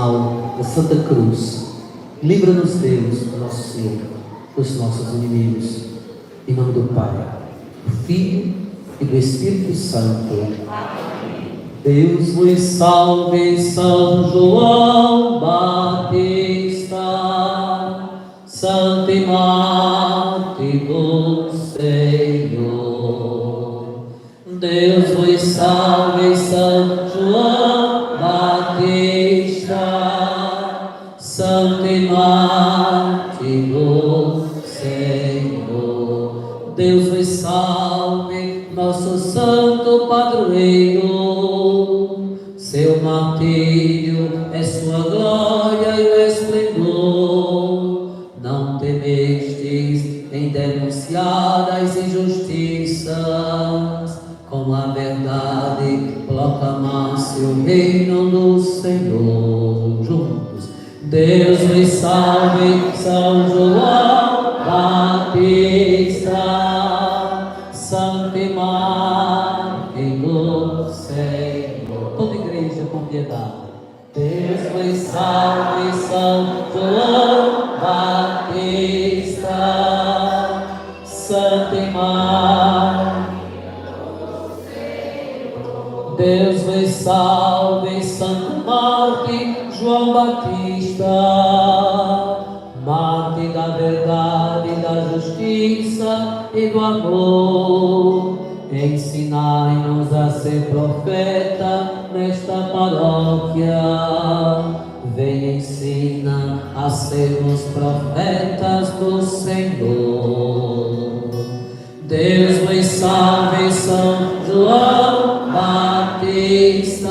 sinal da Santa Cruz, livra-nos, Deus, nosso Senhor, dos nossos inimigos. Em nome do Pai, do Filho e do Espírito Santo. Amém. Deus vos salve, São João Batista, Santa e Marte do Senhor. Deus vos salve, São João Batista, Santa e Marte do Senhor. Deus vos salve, nosso santo padroeiro. Seu martírio é sua glória e o esplendor. Não temestes em denunciar as injustiças, com a verdade proclamaste o reino do Senhor. Juntos. Deus vos salve, São João Batista, Santa e Marte do Senhor. Toda igreja com piedade. Deus vos salve, São João Batista, Santa e Marte. Deus vos salve, Santo Marte, João Batista, Marte da verdade, da justiça e do amor. Ensinai-nos a ser profeta nesta paróquia. Vem, ensina a sermos profetas do Senhor. Deus vos salve, São João Batista,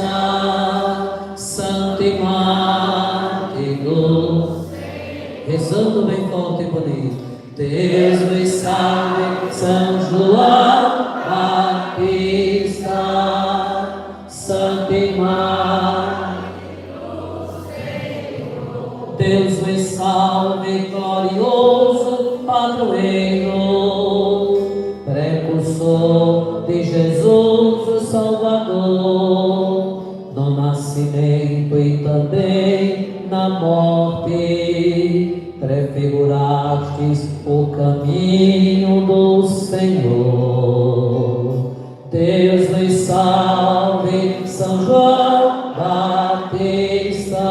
Santa e Marte do Senhor. Rezando bem forte e bonito. Deus vos salve, São João Batista, Santa e Marte do Senhor. Deus vos salve, glorioso padroeiro, precursor de Jesus, o Salvador, no nascimento e também na morte, prefigurastes o caminho do Senhor. Deus vos salve, São João Batista,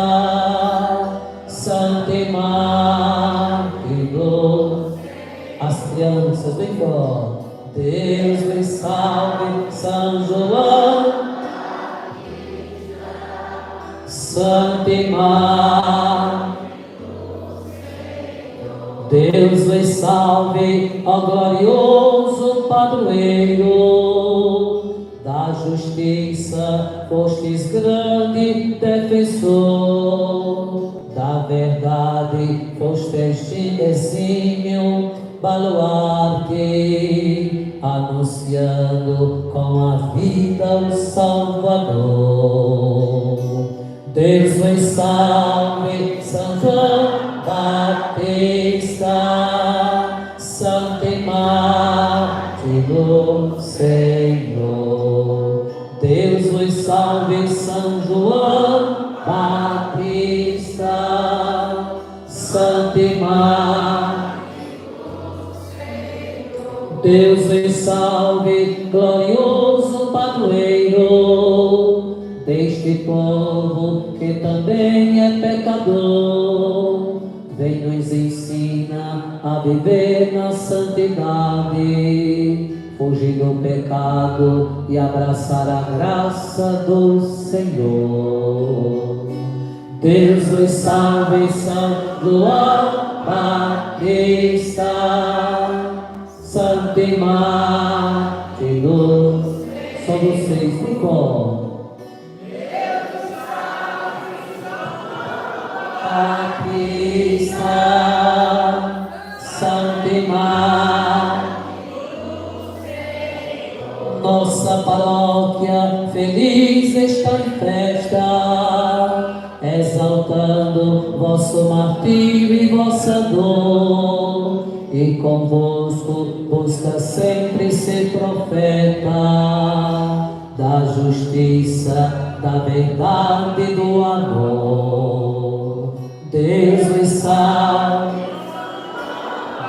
Santa e Marte do Senhor. As crianças, bem forte. Deus vos salve, São João Batista, Santa e Marte do Senhor. Deus vos salve, ó glorioso padroeiro, da justiça fostes grande defensor, da verdade fostes exímio baluarte, anunciando com a vida o Salvador. Deus vos salve, São João Batista, Santa e Marte do Senhor. Deus vos salve, São João Batista, Santa e Marte. Deus vos salve, glorioso padroeiro deste povo que também é pecador. Vem, nos ensina a viver na santidade, fugir do pecado e abraçar a graça do Senhor. Deus vos salve, São João Batista, Santa e Marte do Senhor. Só vocês, ficam. Deus vos salve, São João Batista, Santa e Marte do Senhor. Nossa paróquia feliz está em festa, exaltando vosso martírio e vossa dor, e convosco busca sempre ser profeta da justiça, da verdade e do amor. Deus me salve,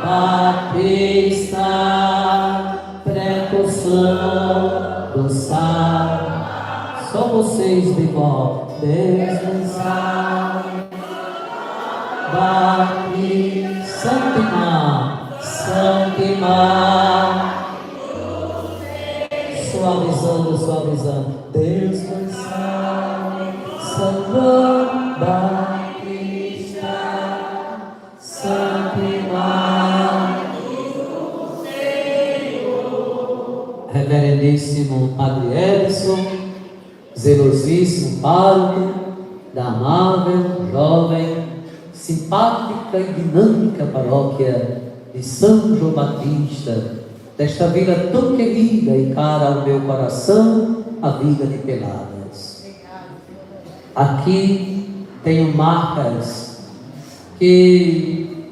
Batista, precursor do sal, só vocês de volta. Deus me salve, Batista, Santimar, suavizando, Deus me salve, São Batista, Santimar, reverendíssimo Padre Edson, zelosíssimo pároco da amável, jovem, simpática e dinâmica paróquia de São João Batista, desta vila tão querida e cara ao meu coração, a vila de Peladas. Aqui tenho marcas que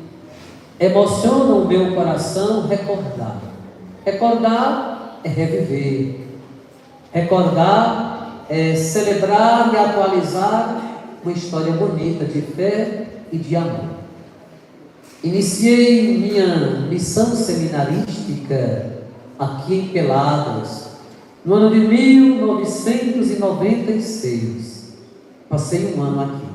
emocionam o meu coração recordar. Recordar é reviver. Recordar é celebrar e atualizar uma história bonita de fé e de amor. Iniciei minha missão seminarística aqui em Peladas no ano de 1996. Passei um ano aqui,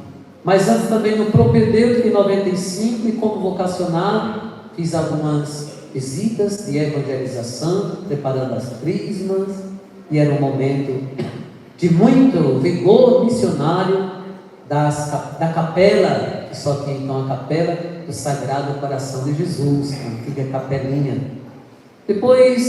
mas antes também no propedêutico de 95, e como vocacionado fiz algumas visitas de evangelização, preparando as crismas, e era um momento de muito vigor missionário da capela, que só tinha então a capela do Sagrado Coração de Jesus, a antiga capelinha. Depois,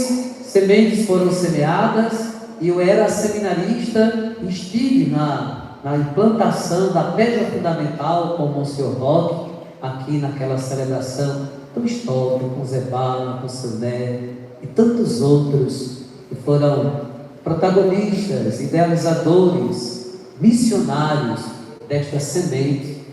sementes foram semeadas e eu era seminarista e estive na implantação da pedra fundamental com o Monsenhor Roque, aqui naquela celebração tão histórica, com Zebala, com Sandé e tantos outros que foram protagonistas, idealizadores, missionários desta semente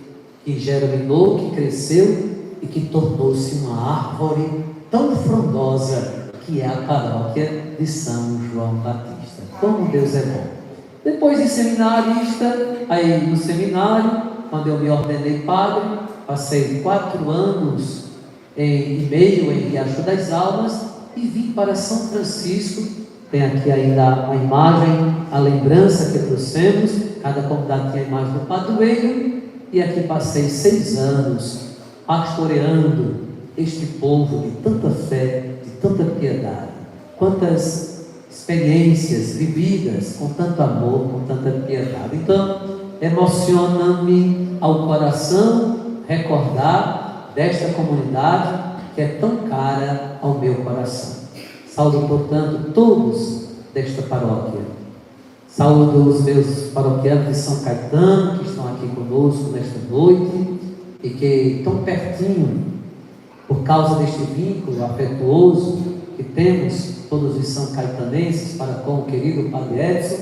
que germinou, que cresceu e que tornou-se uma árvore tão frondosa que é a paróquia de São João Batista. Como Deus é bom! Depois de seminarista, aí no seminário, quando eu me ordenei padre, passei 4 anos e meio em Riacho das Almas e vim para São Francisco. Tem aqui ainda a imagem, a lembrança que trouxemos. Cada comunidade tinha a imagem do padroeiro, e aqui passei 6 anos pastoreando este povo de tanta fé, de tanta piedade. Quantas experiências vividas com tanto amor, com tanta piedade. Então, emociona-me ao coração recordar desta comunidade que é tão cara ao meu coração. Saúdo, portanto, todos desta paróquia. Saúdo os meus paroquianos de São Caetano, que estão aqui conosco nesta noite, e que estão pertinho, por causa deste vínculo afetuoso que temos, todos os são caetanenses, para com o querido Padre Edson,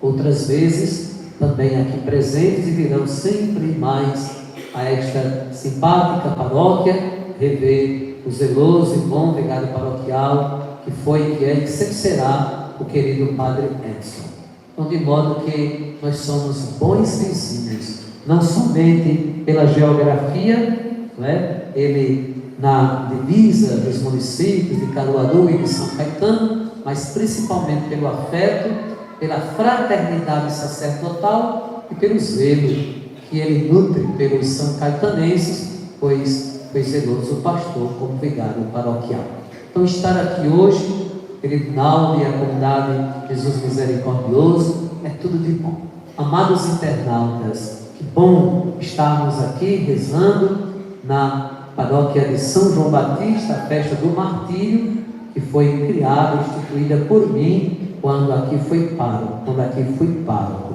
outras vezes também aqui presentes, e virão sempre mais a esta simpática paróquia, rever o zeloso e bom vigário paroquial, que foi, que é e que sempre será o querido Padre Edson. Então, de modo que nós somos bons vizinhos, não somente pela geografia, não é? Ele na divisa dos municípios de Caruaru e de São Caetano, mas principalmente pelo afeto, pela fraternidade sacerdotal e pelo zelo que ele nutre pelos são caetanenses, pois foi zeloso pastor como vigário paroquial. Então, estar aqui hoje, querido Naldo e a comunidade Jesus Misericordioso, é tudo de bom. Amados internautas, que bom estarmos aqui rezando na paróquia de São João Batista, a festa do martírio, que foi criada, instituída por mim, quando aqui fui pároco.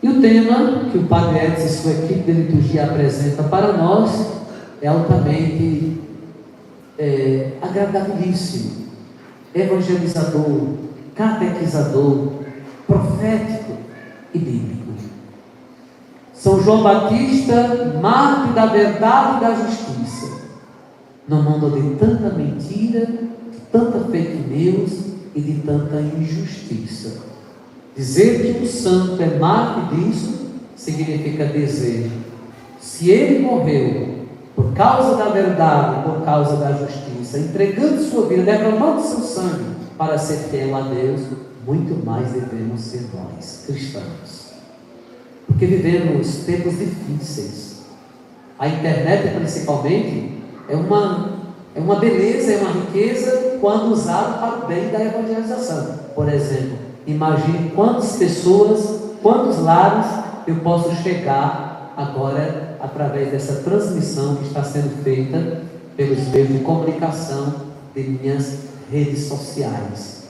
E o tema que o Padre Edson e sua equipe de liturgia apresenta para nós é altamente agradabilíssimo, evangelizador, catequizador, profético e bíblico. São João Batista, mártir da verdade e da justiça, no mundo de tanta mentira, de tanta fake news e de tanta injustiça. Dizer que o santo é mártir disso significa dizer Se Ele morreu por causa da verdade, por causa da justiça, entregando sua vida, derramando seu sangue para ser fiel a Deus, muito mais devemos ser nós, cristãos. Porque vivemos tempos difíceis. A internet, principalmente, é uma beleza, é uma riqueza quando usada para o bem da evangelização. Por exemplo, imagine quantas pessoas, quantos lares eu posso chegar agora através dessa transmissão que está sendo feita pelos meios de comunicação de minhas redes sociais.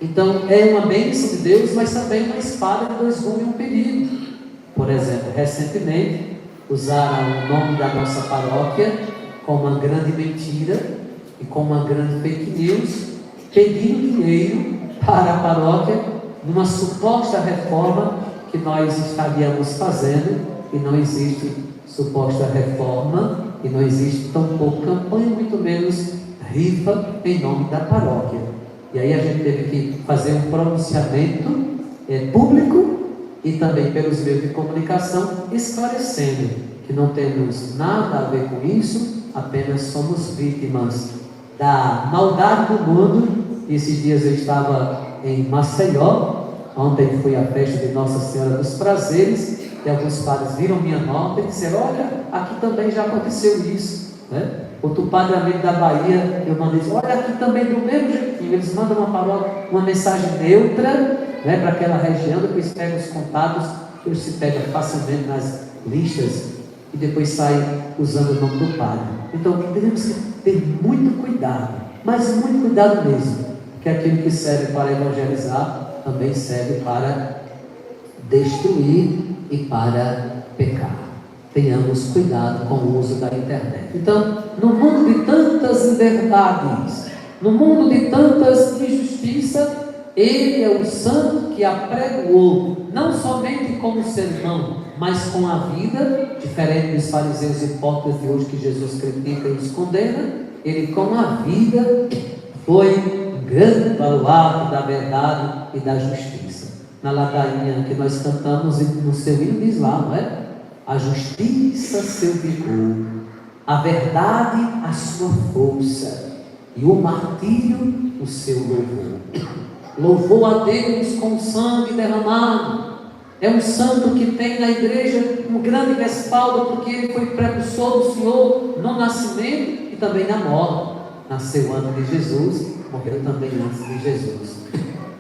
Então é uma bênção de Deus, mas também uma espada de dois gumes e um perigo. Por exemplo, recentemente usaram o nome da nossa paróquia com uma grande mentira e com uma grande fake news, pedindo dinheiro para a paróquia numa suposta reforma que nós estaríamos fazendo, e não existe suposta reforma, e não existe tampouco campanha, muito menos rifa em nome da paróquia. E aí a gente teve que fazer um pronunciamento público e também pelos meios de comunicação, esclarecendo que não temos nada a ver com isso, apenas somos vítimas da maldade do mundo. Esses dias eu estava em Maceió, ontem foi a festa de Nossa Senhora dos Prazeres, e alguns padres viram minha nota e disseram: olha, aqui também já aconteceu isso, né? Outro padre amigo da Bahia, eu mandei dizer: olha, aqui também do mesmo jeitinho, eles mandam uma mensagem neutra, né, para aquela região, depois pegam os contatos, eles se pegam facilmente nas listas e depois saem usando o nome do padre. Então devemos ter muito cuidado, mas muito cuidado mesmo, porque aquilo que serve para evangelizar também serve para destruir e para pecar. Tenhamos cuidado com o uso da internet. Então, no mundo de tantas inverdades, no mundo de tantas injustiças, Ele é o santo que apregoou, não somente com o sermão, mas com a vida, diferente dos fariseus hipócritas de hoje que Jesus critica e os condena. Ele com a vida foi um grande baluarte da verdade e da justiça. Na ladainha que nós cantamos no seu hino diz lá, não é? A justiça seu vigor, a verdade a sua força, e o martírio o seu louvor. Louvou a Deus com sangue derramado. É um santo que tem na igreja um grande respaldo, porque ele foi precursor do Senhor no nascimento e também na morte. Nasceu antes de Jesus, morreu também antes de Jesus.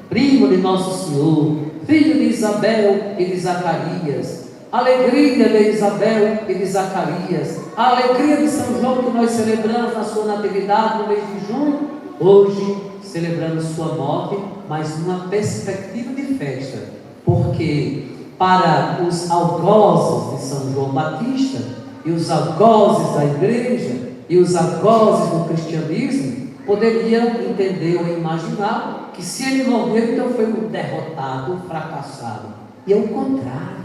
Primo de nosso Senhor, filho de Isabel e de Zacarias, alegria de Isabel e de Zacarias, a alegria de São João que nós celebramos na sua natividade no mês de junho, hoje celebrando sua morte, mas numa perspectiva de festa, porque para os algozes de São João Batista e os algozes da igreja e os algozes do cristianismo poderiam entender ou imaginar que se ele morreu, então foi um derrotado, um fracassado. E é o contrário.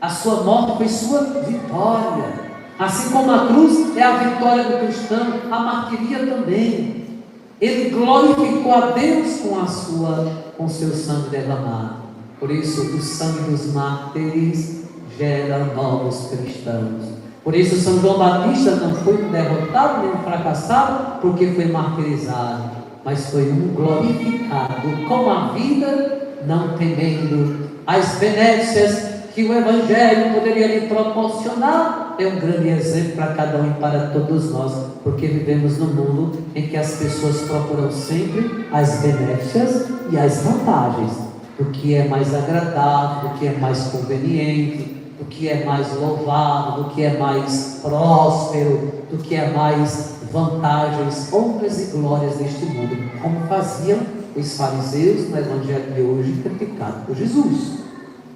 A sua morte foi sua vitória. Assim como a cruz é a vitória do cristão, a martiria também. Ele glorificou a Deus com o seu sangue derramado. Por isso, o sangue dos mártires gera novos cristãos. Por isso, São João Batista não foi um derrotado nem um fracassado, porque foi martirizado, mas foi um glorificado com a vida, não temendo as benéficas que o Evangelho poderia lhe proporcionar. É um grande exemplo para cada um e para todos nós, porque vivemos num mundo em que as pessoas procuram sempre as benéficas e as vantagens do que é mais agradável, do que é mais conveniente, do que é mais louvável, do que é mais próspero, do que é mais vantagens, honras e glórias deste mundo, como faziam os fariseus no Evangelho de hoje, criticado por Jesus.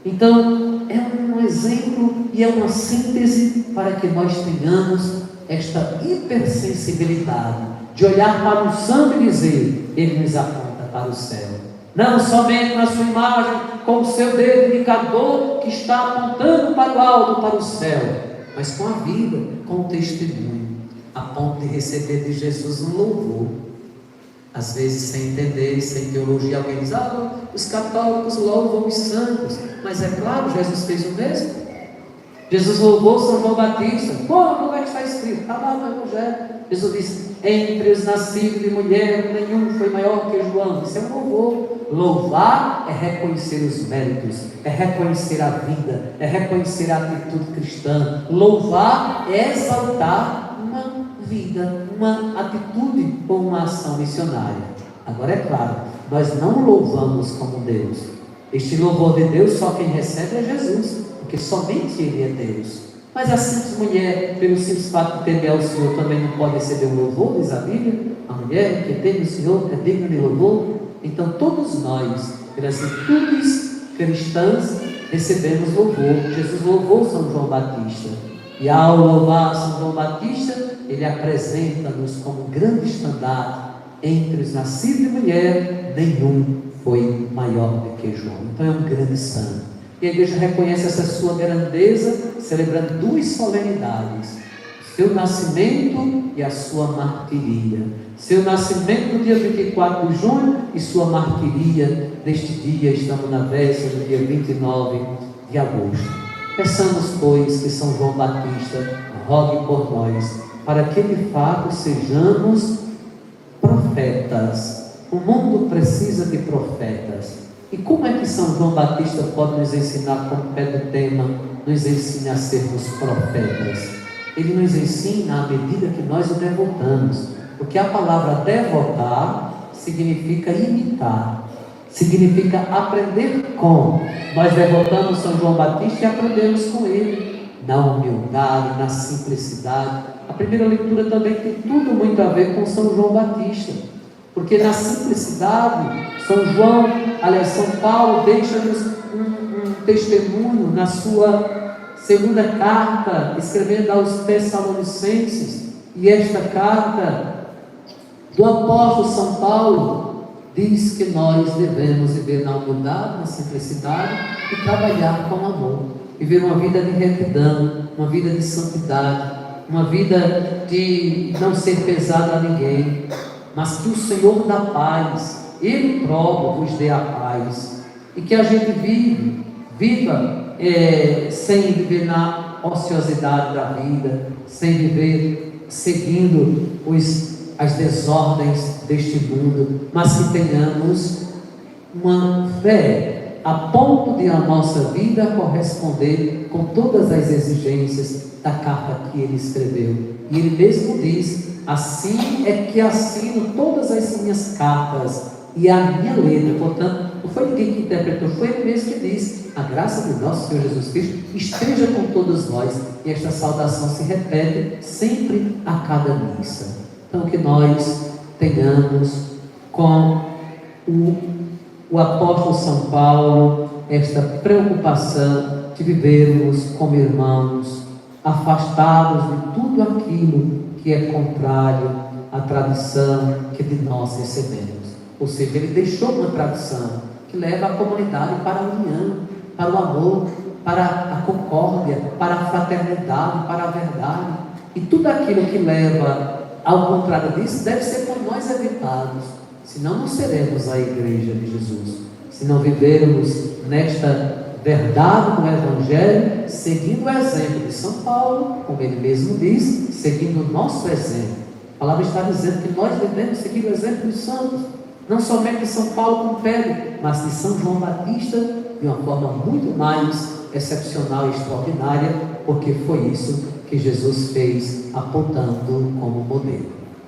Então, é um exemplo e é uma síntese para que nós tenhamos esta hipersensibilidade de olhar para o santo e dizer: Ele nos aponta para o céu. Não somente na sua imagem, com o seu dedo indicador que está apontando para o alto, para o céu, mas com a vida, com o testemunho, a ponto de receber de Jesus um louvor. Às vezes, sem entender, sem teologia, alguém diz: os católicos louvam os santos. Mas é claro, Jesus fez o mesmo. Jesus louvou São João Batista. Como é que está escrito? Está lá no Evangelho. Jesus disse: entre os nascidos de mulher, nenhum foi maior que João. Isso é um louvor. Louvar é reconhecer os méritos, é reconhecer a vida, é reconhecer a atitude cristã. Louvar é exaltar uma vida, uma atitude ou uma ação missionária. Agora é claro, nós não louvamos como Deus. Este louvor de Deus só quem recebe é Jesus, porque somente Ele é Deus. Mas a simples mulher, pelo simples fato de temer ao Senhor, também não pode receber um louvor, diz a Bíblia. A mulher que teme o Senhor é digna de louvor. Então todos nós, pelas atitudes cristãs, recebemos louvor. Jesus louvou São João Batista, e ao louvar São João Batista, ele apresenta-nos como grande estandarte. Entre os nascidos de mulher, nenhum foi maior do que João. Então é um grande santo. E a igreja reconhece essa sua grandeza, celebrando duas solenidades: seu nascimento e a sua martiria. Seu nascimento no dia 24 de junho e sua martiria neste dia, estamos na véspera do dia 29 de agosto. Peçamos, pois, que São João Batista rogue por nós, para que de fato sejamos profetas. O mundo precisa de profetas. E como é que São João Batista pode nos ensinar, como pé do tema, nos ensina a sermos profetas? Ele nos ensina à medida que nós o devotamos, porque a palavra devotar significa imitar, significa aprender com. Nós devotamos São João Batista e aprendemos com ele, na humildade, na simplicidade. A primeira leitura também tem tudo muito a ver com São João Batista, porque na simplicidade, São Paulo deixa-nos um testemunho na sua segunda carta, escrevendo aos Tessalonicenses. E esta carta do apóstolo São Paulo diz que nós devemos viver na humildade, na simplicidade e trabalhar com amor, viver uma vida de retidão, uma vida de santidade, uma vida de não ser pesado a ninguém, mas que o Senhor da paz, Ele próprio vos dê a paz, e que a gente viva sem viver na ociosidade da vida, sem viver seguindo as desordens deste mundo, mas que tenhamos uma fé a ponto de a nossa vida corresponder com todas as exigências da carta que ele escreveu. E ele mesmo diz: assim é que assino todas as minhas cartas e a minha letra. Portanto, não foi ninguém que interpretou, foi ele mesmo que disse: a graça de nosso Senhor Jesus Cristo esteja com todos nós. E esta saudação se repete sempre a cada missa. Então, que nós tenhamos com o apóstolo São Paulo esta preocupação de vivermos como irmãos, afastados de tudo aquilo que é contrário à tradição que de nós recebemos. Ou seja, ele deixou uma tradição que leva a comunidade para a união, para o amor, para a concórdia, para a fraternidade, para a verdade. E tudo aquilo que leva ao contrário disso deve ser por nós evitados, senão não seremos a igreja de Jesus. Se não vivermos nesta verdade do Evangelho, seguindo o exemplo de São Paulo, como ele mesmo diz, seguindo o nosso exemplo. A palavra está dizendo que nós devemos seguir o exemplo dos santos, não somente de São Paulo como pede, mas de São João Batista, de uma forma muito mais excepcional e extraordinária, porque foi isso que Jesus fez, apontando como modelo.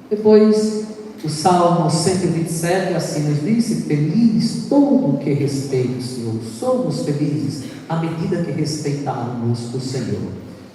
Depois, o Salmo 127 assim nos diz: feliz todo que respeita o Senhor. Somos felizes à medida que respeitarmos o Senhor.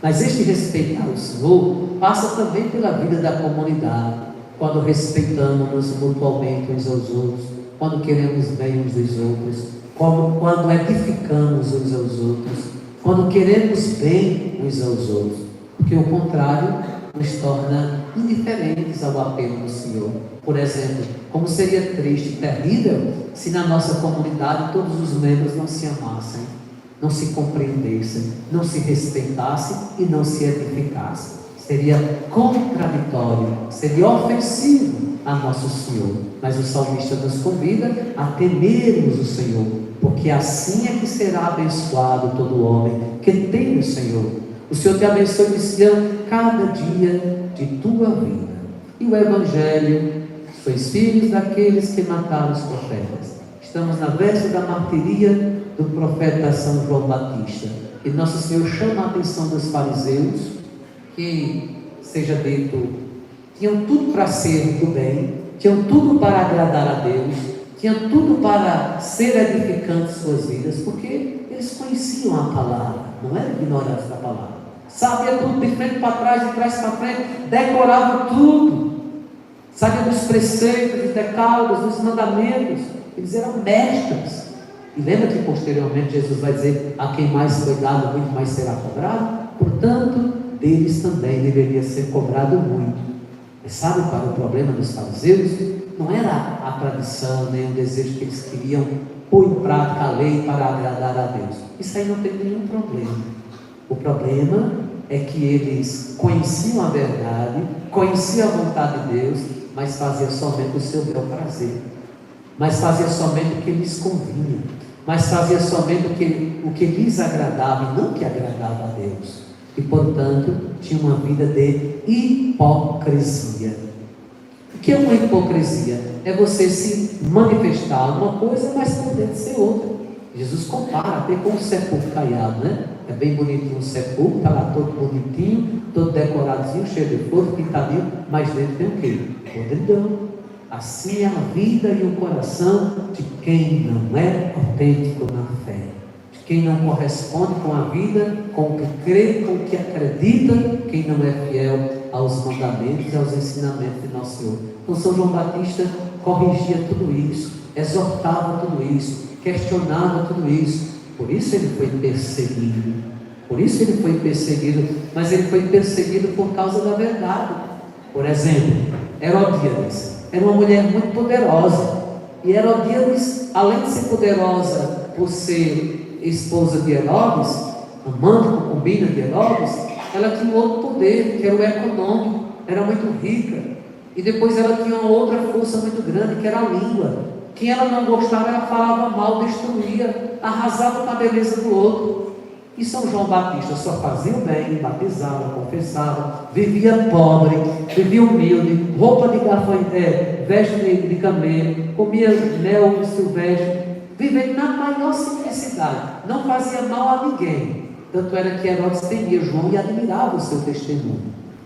Mas este respeitar o Senhor passa também pela vida da comunidade, quando respeitamos mutualmente uns aos outros, quando queremos bem uns dos outros, quando edificamos uns aos outros, quando queremos bem uns aos outros, porque o contrário nos torna indiferentes ao apelo do Senhor. Por exemplo, como seria triste e terrível se na nossa comunidade todos os membros não se amassem, não se compreendessem, não se respeitassem e não se edificassem. Seria contraditório, seria ofensivo a nosso Senhor. Mas o salmista nos convida a temermos o Senhor, porque assim é que será abençoado todo homem que teme o Senhor. O Senhor te abençoe iniciando cada dia de tua vida. E o Evangelho, sois filhos daqueles que mataram os profetas. Estamos na véspera da martiria do profeta São João Batista. E Nosso Senhor chama a atenção dos fariseus, que, seja dito, tinham tudo para ser do bem, tinham tudo para agradar a Deus, tinham tudo para ser edificantes suas vidas, porque eles conheciam a palavra, não eram ignorantes da palavra. Sabia tudo, de frente para trás, de trás para frente, decorava tudo. Sabia dos preceitos, dos decálogos, dos mandamentos. Eles eram mestres. E lembra que posteriormente Jesus vai dizer: a quem mais foi dado, muito mais será cobrado. Portanto, deles também deveria ser cobrado muito. Mas sabe qual era o problema dos fariseus? Não era a tradição, nem o desejo que eles queriam pôr em prática a lei para agradar a Deus. Isso aí não tem nenhum problema. O problema é que eles conheciam a verdade, conheciam a vontade de Deus, mas faziam somente o seu bel prazer, mas faziam somente o que lhes convinha, mas faziam somente o que lhes agradava e não o que agradava a Deus. E portanto tinham uma vida de hipocrisia. O que é uma hipocrisia? É você se manifestar uma coisa, mas por dentro ser outra. Jesus compara até com um sepulcro caiado, né? É bem bonitinho um sepulcro, está lá todo bonitinho, todo decoradinho, cheio de flores, pintadinho, mas dentro tem o quê? Podridão. Assim é a vida e o coração de quem não é autêntico na fé, de quem não corresponde com a vida, com o que crê, com o que acredita, quem não é fiel aos mandamentos e aos ensinamentos de Nosso Senhor. Então São João Batista corrigia tudo isso, exortava tudo isso, questionava tudo isso. Por isso ele foi perseguido. Mas ele foi perseguido por causa da verdade. Por exemplo, Herodíades era uma mulher muito poderosa. E Herodíades, além de ser poderosa por ser esposa de Herodes, amante, concubina de Herodes, ela tinha um outro poder, que era o econômico. Era muito rica. E depois ela tinha uma outra força muito grande, que era a língua. Quem ela não gostava, ela falava mal, destruía, arrasava com a beleza do outro. E São João Batista só fazia o bem, batizava, confessava, vivia pobre, vivia humilde, roupa de gafanhoto, veste de camelo, comia mel silvestre, vivendo na maior simplicidade, não fazia mal a ninguém. Tanto era que Herodes temia João e admirava o seu testemunho.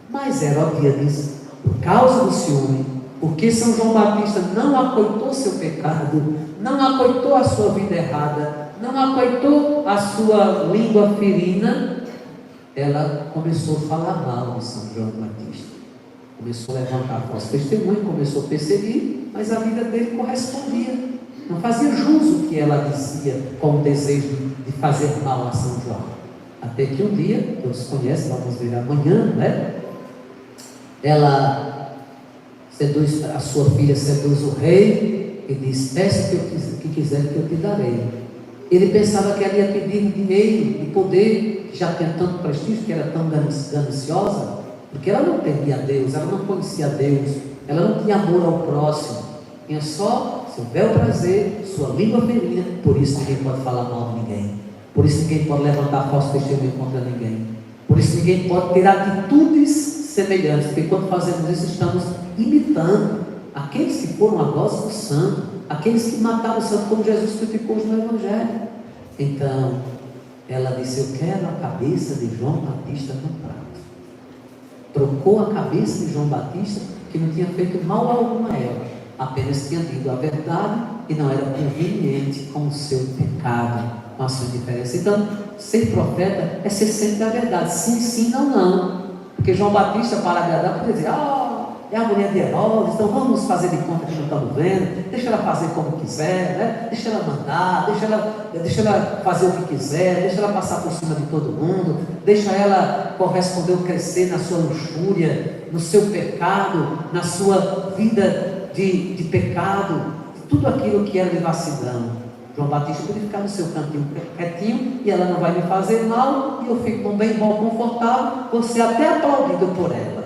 Mas Herodíades, por causa do ciúme, porque São João Batista não acoitou seu pecado, não acoitou a sua vida errada, não acoitou a sua língua ferina, ela começou a falar mal de São João Batista. Começou a levantar falso testemunho, começou a perseguir, mas a vida dele correspondia. Não fazia jus o que ela dizia com o desejo de fazer mal a São João. Até que um dia, todos conhecem, vamos ver amanhã, né? Ela seduz, a sua filha seduz o rei e diz: peça o que quiser que eu te darei. Ele pensava que ela ia pedir dinheiro e poder, que já tinha tanto prestígio, que era tão gananciosa, porque ela não temia a Deus, ela não conhecia a Deus, ela não tinha amor ao próximo, tinha só seu bel prazer, sua língua ferina. Por isso ninguém pode falar mal de ninguém, por isso ninguém pode levantar falso testemunho contra ninguém, por isso ninguém pode ter atitudes semelhantes, porque quando fazemos isso estamos imitando aqueles que foram a voz do santo, aqueles que mataram o santo, como Jesus criticou no Evangelho. Então ela disse: eu quero a cabeça de João Batista no prato. Trocou a cabeça de João Batista, que não tinha feito mal algum a ela, apenas tinha dito a verdade e não era conveniente com o seu pecado, com a sua indiferença. Então ser profeta é ser sempre a verdade, sim, sim, não, não. Porque João Batista, para agradar, podia dizer: é a mulher de Herodes, então vamos fazer de conta que não estamos vendo, deixa ela fazer como quiser, né? Deixa ela mandar, deixa ela fazer o que quiser, deixa ela passar por cima de todo mundo, deixa ela corresponder ou crescer na sua luxúria, no seu pecado, na sua vida de pecado, tudo aquilo que era de vacilão. João Batista podia ficar no seu cantinho quietinho, e ela não vai me fazer mal, e eu fico bem bom, confortável, vou ser até aplaudido por ela.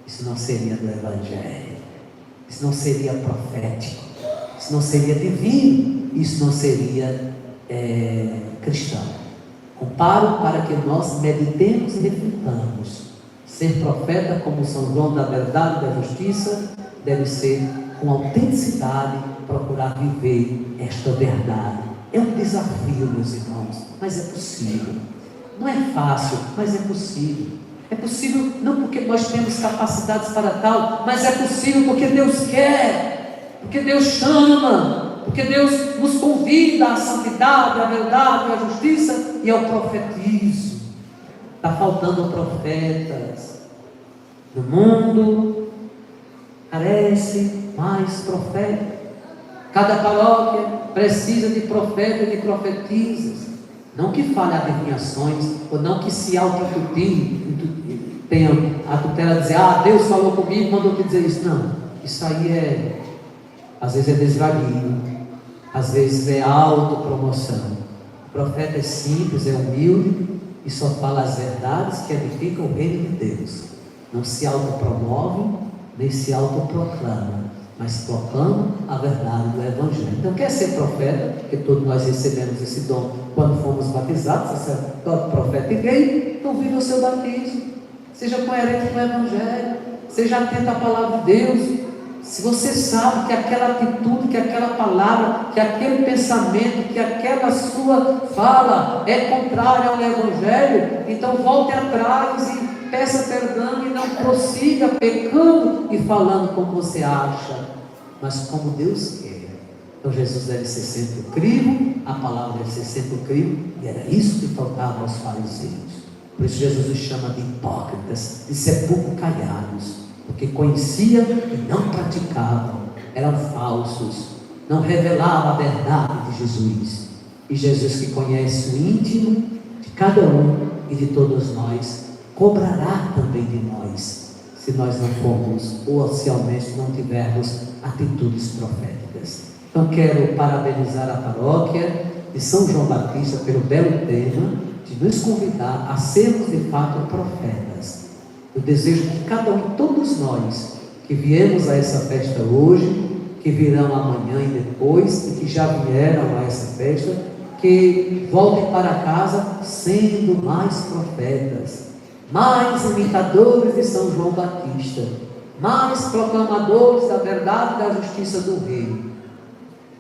Isso não seria do Evangelho, isso não seria profético, isso não seria divino, isso não seria cristão. Comparo para que nós meditemos e reflitamos. Ser profeta como São João da verdade e da justiça deve ser com autenticidade procurar viver esta verdade. É um desafio, meus irmãos, mas é possível. Não é fácil, mas é possível. É possível não porque nós temos capacidades para tal, mas é possível porque Deus quer, porque Deus chama, porque Deus nos convida à santidade, à verdade, à justiça e ao profetismo. Está faltando profetas. No mundo carece mais profetas. Cada paróquia precisa de profetas e de profetisas. Não que fale adivinhações, ou não que se auto-tutile, tenha a tutela de dizer, Deus falou comigo, mandou te dizer isso. Não, isso aí às vezes é desvario, às vezes é autopromoção. O profeta é simples, é humilde e só fala as verdades que edificam o reino de Deus. Não se autopromove, nem se autoproclama, mas proclama a verdade do Evangelho. Então, quer ser profeta, porque todos nós recebemos esse dom quando fomos batizados, sacerdote, profeta e rei, então viva o seu batismo, seja coerente com o Evangelho, seja atento à palavra de Deus. Se você sabe que aquela atitude, que aquela palavra, que aquele pensamento, que aquela sua fala é contrária ao Evangelho, então volte atrás e peça perdão e não prossiga pecando e falando como você acha, mas como Deus quer. Então Jesus deve ser sempre o crivo, a palavra deve ser sempre o crivo, e era isso que faltava aos fariseus. Por isso Jesus os chama de hipócritas, de sepulcro caiados, porque conheciam e não praticavam, eram falsos, não revelavam a verdade de Jesus. E Jesus, que conhece o íntimo de cada um e de todos nós, cobrará também de nós, se nós não formos, ou se ao menos não tivermos atitudes proféticas. Então quero parabenizar a paróquia de São João Batista pelo belo tema de nos convidar a sermos de fato profetas. Eu desejo que cada um, todos nós que viemos a essa festa hoje, que virão amanhã e depois, e que já vieram a essa festa, que voltem para casa sendo mais profetas, mais imitadores de São João Batista, mais proclamadores da verdade e da justiça do Rei.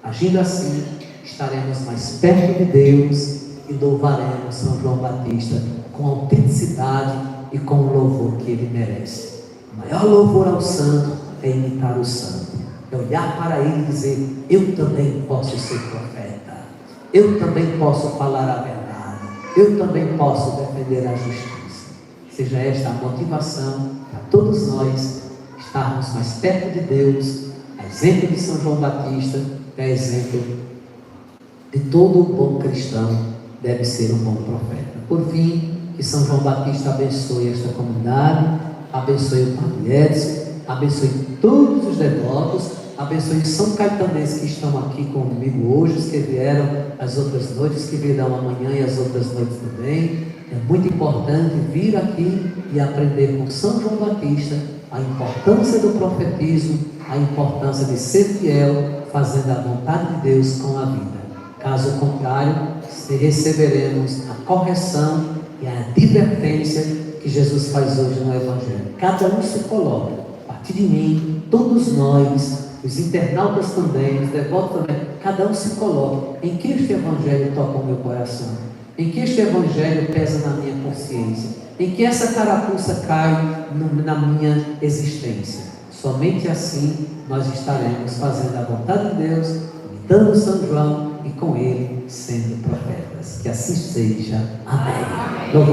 Agindo assim, estaremos mais perto de Deus e louvaremos São João Batista com autenticidade e com o louvor que ele merece. O maior louvor ao santo é imitar o santo, é olhar para ele e dizer: eu também posso ser profeta, eu também posso falar a verdade, eu também posso defender a justiça. Seja esta a motivação para todos nós estarmos mais perto de Deus, a exemplo de São João Batista, que é exemplo de todo bom cristão, deve ser um bom profeta. Por fim, que São João Batista abençoe esta comunidade, abençoe o Padre Edson, abençoe todos os devotos, abençoe os São Caetanenses que estão aqui comigo hoje, os que vieram as outras noites, que virão amanhã e as outras noites também. É muito importante vir aqui e aprender com São João Batista a importância do profetismo, a importância de ser fiel, fazendo a vontade de Deus com a vida. Caso contrário, receberemos a correção e a advertência que Jesus faz hoje no Evangelho. Cada um se coloca, a partir de mim, todos nós, os internautas também, os devotos também, cada um se coloca em que este Evangelho toca o meu coração, em que este Evangelho pesa na minha consciência, em que essa carapuça cai na minha existência. Somente assim nós estaremos fazendo a vontade de Deus, imitando São João e com ele sendo profetas. Que assim seja. Amém. Louvado